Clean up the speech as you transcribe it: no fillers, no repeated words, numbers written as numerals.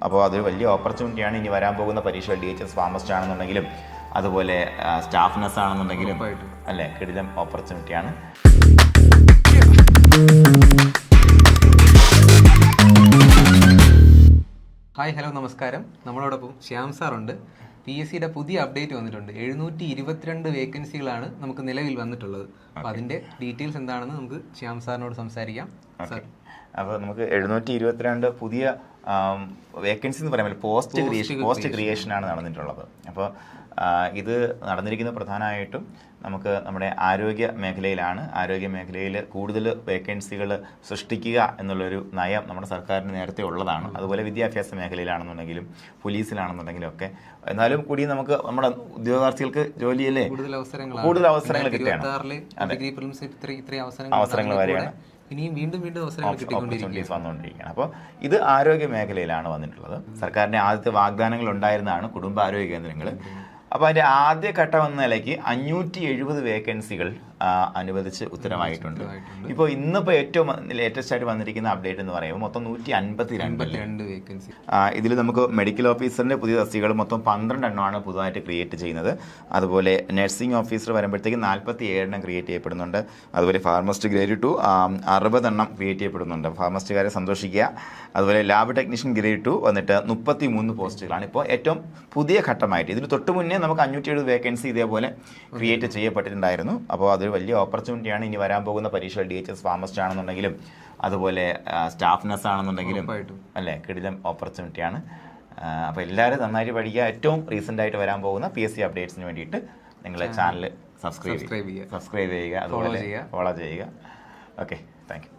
അപ്പോൾ അതൊരു വലിയ ഓപ്പർച്യൂണിറ്റിയാണ്. ഇനി വരാൻ പോകുന്ന പരീക്ഷ DHS ഫാർമസിസ്റ്റ് ആണെന്നുണ്ടെങ്കിലും അതുപോലെ സ്റ്റാഫ് നഴ്സ് ആണെന്നുണ്ടെങ്കിലും അല്ലേ, കിടിലം ഓപ്പർച്യൂണിറ്റിയാണ്. ഹായ്, ഹലോ, നമസ്കാരം. നമ്മളോടൊപ്പം ശ്യാം സാറുണ്ട്. PSCയുടെ പുതിയ അപ്ഡേറ്റ് വന്നിട്ടുണ്ട്. 722 വേക്കൻസികളാണ് നമുക്ക് നിലവിൽ വന്നിട്ടുള്ളത്. അപ്പോൾ അതിൻ്റെ ഡീറ്റെയിൽസ് എന്താണെന്ന് നമുക്ക് ശ്യാം സാറിനോട് സംസാരിക്കാം. അപ്പോൾ നമുക്ക് 722 പുതിയ വേക്കൻസി എന്ന് പറയാൻ പോസ്റ്റ് ക്രിയേഷനാണ് നടന്നിട്ടുള്ളത്. അപ്പോൾ ഇത് നടന്നിരിക്കുന്നത് പ്രധാനമായിട്ടും നമുക്ക് നമ്മുടെ ആരോഗ്യ മേഖലയിലാണ്. ആരോഗ്യ മേഖലയിൽ കൂടുതൽ വേക്കൻസികൾ സൃഷ്ടിക്കുക എന്നുള്ളൊരു നയം നമ്മുടെ സർക്കാരിന് നേരത്തെ ഉള്ളതാണ്. അതുപോലെ വിദ്യാഭ്യാസ മേഖലയിലാണെന്നുണ്ടെങ്കിലും പോലീസിലാണെന്നുണ്ടെങ്കിലും ഒക്കെ. എന്നാലും കൂടി നമുക്ക് നമ്മുടെ ഉദ്യോഗാർത്ഥികൾക്ക് ജോലിയല്ലേ കൂടുതൽ അവസരങ്ങൾ കിട്ടുകയാണ്. അവസരങ്ങൾ വരെയാണ് ഇനിയും വീണ്ടും ഓപ്പർച്യൂണിറ്റീസ് വന്നുകൊണ്ടിരിക്കുകയാണ്. അപ്പോൾ ഇത് ആരോഗ്യ മേഖലയിലാണ് വന്നിട്ടുള്ളത്. സർക്കാരിൻ്റെ ആദ്യത്തെ വാഗ്ദാനങ്ങൾ ഉണ്ടായിരുന്നതാണ് കുടുംബാരോഗ്യ കേന്ദ്രങ്ങൾ. അപ്പോൾ അതിൻ്റെ ആദ്യ ഘട്ടം എന്ന നിലയ്ക്ക് 570 വേക്കൻസികൾ അനുവദിച്ച് ഉത്തരവായിട്ടുണ്ട്. ഇപ്പോൾ ഇന്നിപ്പോൾ ഏറ്റവും ലേറ്റസ്റ്റ് ആയിട്ട് വന്നിരിക്കുന്ന അപ്ഡേറ്റ് എന്ന് പറയുമ്പോൾ മൊത്തം 152 വേക്കൻസി. ഇതിൽ നമുക്ക് മെഡിക്കൽ ഓഫീസറിൻ്റെ പുതിയ തസ്തികകൾ മൊത്തം 12 എണ്ണമാണ് പുതുതായിട്ട് ക്രിയേറ്റ് ചെയ്യുന്നത്. അതുപോലെ നഴ്സിംഗ് ഓഫീസർ വരുമ്പോഴത്തേക്ക് 47 എണ്ണം ക്രിയേറ്റ് ചെയ്യപ്പെടുന്നുണ്ട്. അതുപോലെ ഫാർമസിസ്റ്റ് ഗ്രേഡ് 2 60 എണ്ണം ക്രിയേറ്റ് ചെയ്യപ്പെടുന്നുണ്ട്. ഫാർമസിസ്റ്റുകാരെ സന്തോഷിക്കുക. അതുപോലെ ലാബ് ടെക്നീഷ്യൻ ഗ്രേഡ് 2 വന്നിട്ട് 33 പോസ്റ്റുകളാണ് ഇപ്പോൾ ഏറ്റവും പുതിയ ഘട്ടമായിട്ട്. ഇതിന് തൊട്ട് മുന്നേ നമുക്ക് 570 വേക്കൻസി ഇതേപോലെ ക്രിയേറ്റ് ചെയ്യപ്പെട്ടിട്ടുണ്ടായിരുന്നു. അപ്പോൾ അതൊരു വലിയ ഓപ്പർച്യൂണിറ്റിയാണ്. ഇനി വരാൻ പോകുന്ന പരീക്ഷ DHS ഫാർമസിസ്റ്റ് ആണെന്നുണ്ടെങ്കിലും അതുപോലെ സ്റ്റാഫ് നഴ്സ് ആണെന്നുണ്ടെങ്കിലും അല്ലേ, കിടിലം ഓപ്പർച്യൂണിറ്റിയാണ്. അപ്പോൾ എല്ലാവരും നന്നായിട്ട് പഠിക്കുക. ഏറ്റവും റീസെൻ്റ് ആയിട്ട് വരാൻ പോകുന്ന PSC അപ്ഡേറ്റ്സിന് വേണ്ടിയിട്ട് നിങ്ങളുടെ ചാനൽ സബ്സ്ക്രൈബ് ചെയ്യുക, അതുപോലെ ഫോളോ ചെയ്യുക. Okay, thank you.